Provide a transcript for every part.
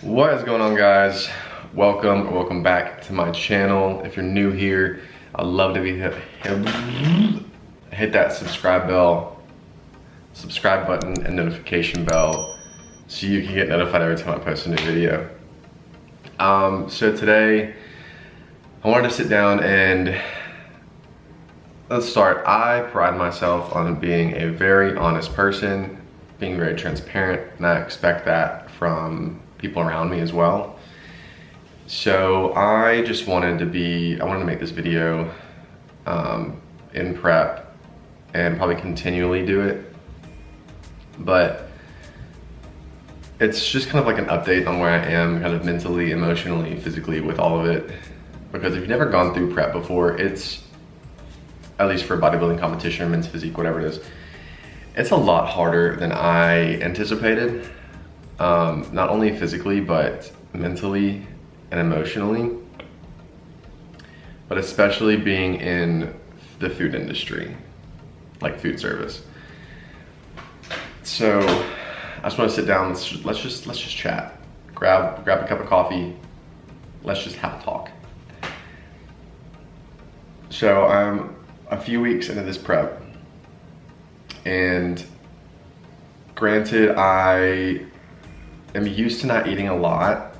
What is going on, guys? Welcome back to my channel. If you're new here, I'd love to be hit that subscribe button and notification bell so you can get notified every time I post a new video. So today I wanted to sit down and let's start. I pride myself on being a very honest person, being very transparent, and I expect that from people around me as well. So I just wanted to make this video in prep and probably continually do it. But it's just kind of like an update on where I am kind of mentally, emotionally, physically with all of it. Because if you've never gone through prep before, it's, at least for a bodybuilding competition or men's physique, whatever it is, it's a lot harder than I anticipated. Not only physically, but mentally and emotionally, but especially being in the food industry, like food service. So I just want to sit down. Let's just chat. Grab a cup of coffee. Let's just have a talk. So I'm a few weeks into this prep, and granted, I am used to not eating a lot,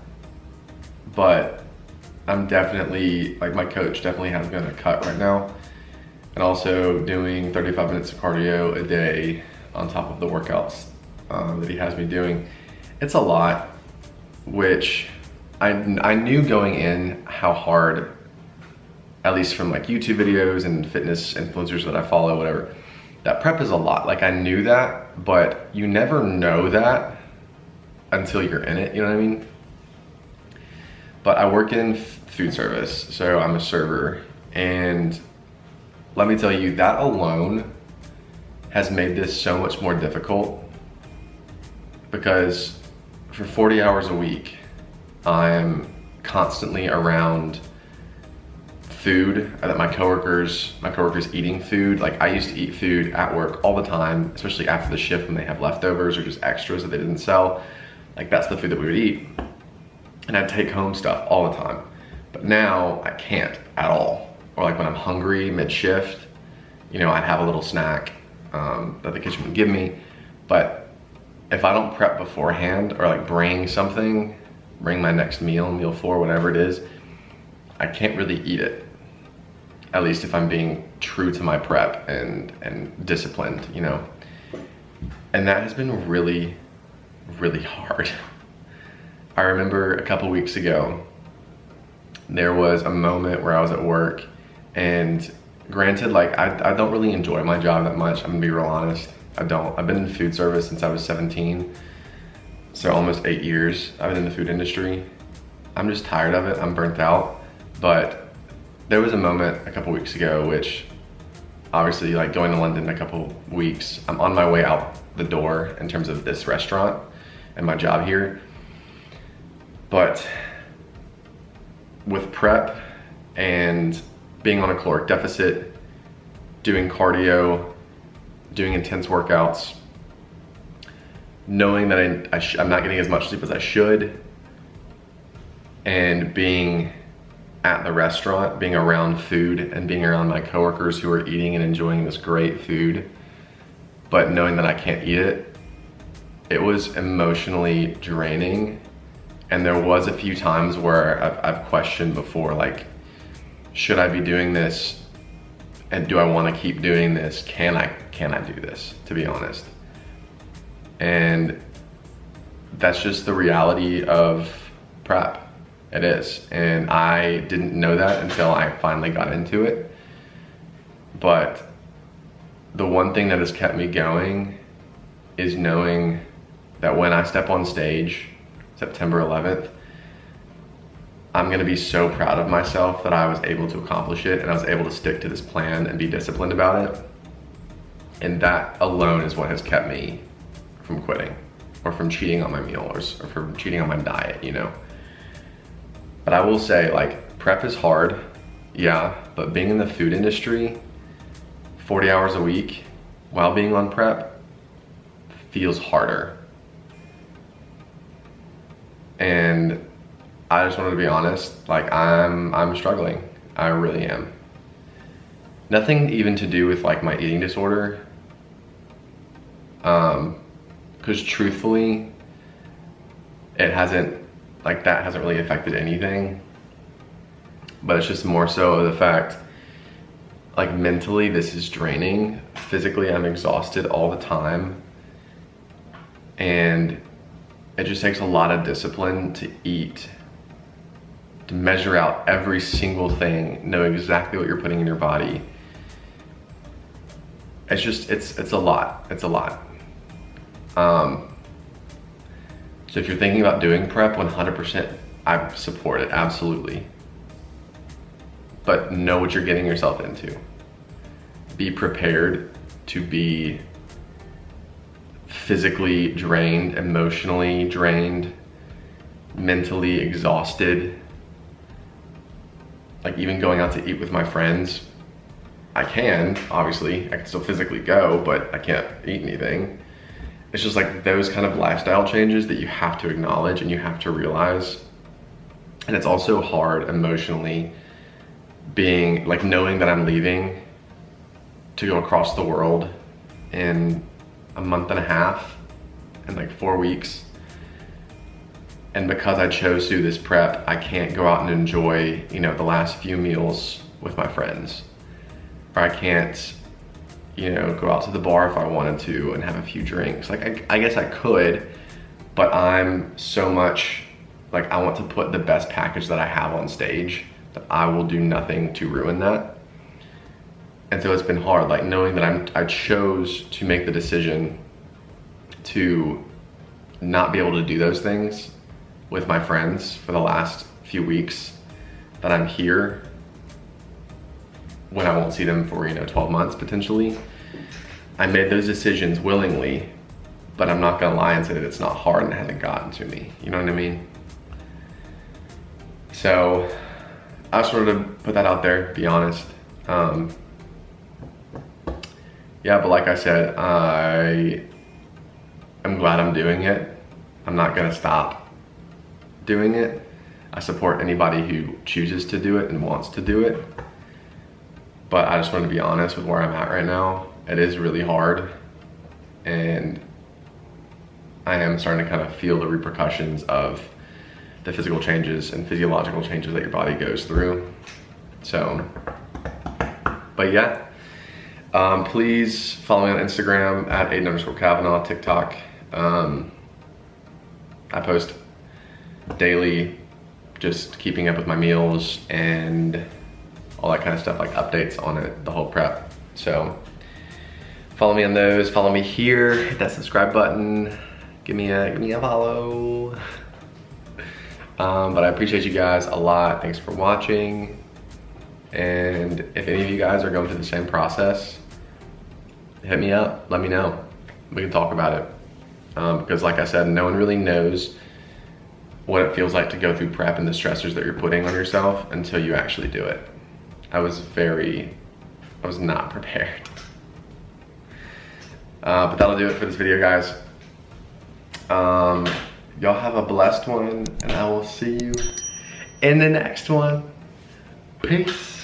but I'm definitely, like, my coach definitely has me on a cut right now, and also doing 35 minutes of cardio a day on top of the workouts that he has me doing. It's a lot, which I knew going in how hard, at least from like YouTube videos and fitness influencers that I follow, whatever, that prep is a lot. Like, I knew that, but you never know that until you're in it, you know what I mean? But I work in food service, so I'm a server, and let me tell you, that alone has made this so much more difficult, because for 40 hours a week, I'm constantly around food, that my coworkers eating food. Like, I used to eat food at work all the time, especially after the shift when they have leftovers or just extras that they didn't sell. Like, that's the food that we would eat, and I'd take home stuff all the time. But now I can't at all. Or like when I'm hungry mid-shift, you know, I'd have a little snack that the kitchen would give me. But if I don't prep beforehand, or like bring my next meal 4, whatever it is, I can't really eat it. At least if I'm being true to my prep and disciplined, you know. And that has been really, really hard. I remember a couple weeks ago, there was a moment where I was at work, and granted, like, I don't really enjoy my job that much. I'm gonna be real honest. I don't. I've been in food service since I was 17, so almost 8 years I've been in the food industry. I'm just tired of it. I'm burnt out. But there was a moment a couple weeks ago, which obviously, like, going to London in a couple weeks, I'm on my way out the door in terms of this restaurant and my job here. But with prep and being on a caloric deficit, doing cardio, doing intense workouts, knowing that I'm not getting as much sleep as I should, and being at the restaurant, being around food and being around my coworkers who are eating and enjoying this great food, but knowing that I can't eat it, it was emotionally draining. And there was a few times where I've questioned before, like, should I be doing this? And do I want to keep doing this? Can I do this, to be honest? And that's just the reality of prep. It is. And I didn't know that until I finally got into it. But the one thing that has kept me going is knowing that when I step on stage September 11th, I'm gonna be so proud of myself that I was able to accomplish it, and I was able to stick to this plan and be disciplined about it. And that alone is what has kept me from quitting, or from cheating on my meals, or from cheating on my diet, you know. But I will say, like, prep is hard, yeah, but being in the food industry 40 hours a week while being on prep feels harder. And I just wanted to be honest, like I'm struggling. I really am. Nothing even to do with like my eating disorder. Because truthfully, it hasn't, like that hasn't really affected anything. But it's just more so the fact, like mentally this is draining. Physically I'm exhausted all the time. And it just takes a lot of discipline to eat, to measure out every single thing, know exactly what you're putting in your body. It's just, it's a lot, it's a lot. So if you're thinking about doing prep, 100%, I support it, absolutely. But know what you're getting yourself into. Be prepared to be physically drained, emotionally drained, mentally exhausted. Like even going out to eat with my friends, I can, obviously, I can still physically go, but I can't eat anything. It's just like those kind of lifestyle changes that you have to acknowledge and you have to realize. And it's also hard emotionally being, like knowing that I'm leaving to go across the world in a month and a half and like 4 weeks. And because I chose to do this prep, I can't go out and enjoy, you know, the last few meals with my friends. Or I can't, you know, go out to the bar if I wanted to and have a few drinks. Like, I guess I could, but I'm so much, like I want to put the best package that I have on stage that I will do nothing to ruin that. And so it's been hard, like knowing that I chose to make the decision to not be able to do those things with my friends for the last few weeks that I'm here, when I won't see them for, you know, 12 months potentially. I made those decisions willingly, but I'm not gonna lie and say that it's not hard and it hasn't gotten to me. You know what I mean? So I just wanted to put that out there, be honest. Yeah, but like I said, I'm glad I'm doing it. I'm not gonna stop doing it. I support anybody who chooses to do it and wants to do it. But I just want to be honest with where I'm at right now. It is really hard. And I am starting to kind of feel the repercussions of the physical changes and physiological changes that your body goes through. So, but yeah. Please follow me on Instagram at Aiden_Kavanaugh, TikTok. I post daily, just keeping up with my meals and all that kind of stuff, like updates on it, the whole prep. So follow me on those, follow me here, hit that subscribe button, give me a follow. But I appreciate you guys a lot. Thanks for watching. And if any of you guys are going through the same process, hit me up, let me know. We can talk about it. Because like I said, no one really knows what it feels like to go through prep and the stressors that you're putting on yourself until you actually do it. I was not prepared. But that'll do it for this video, guys. Y'all have a blessed one, and I will see you in the next one. Peace.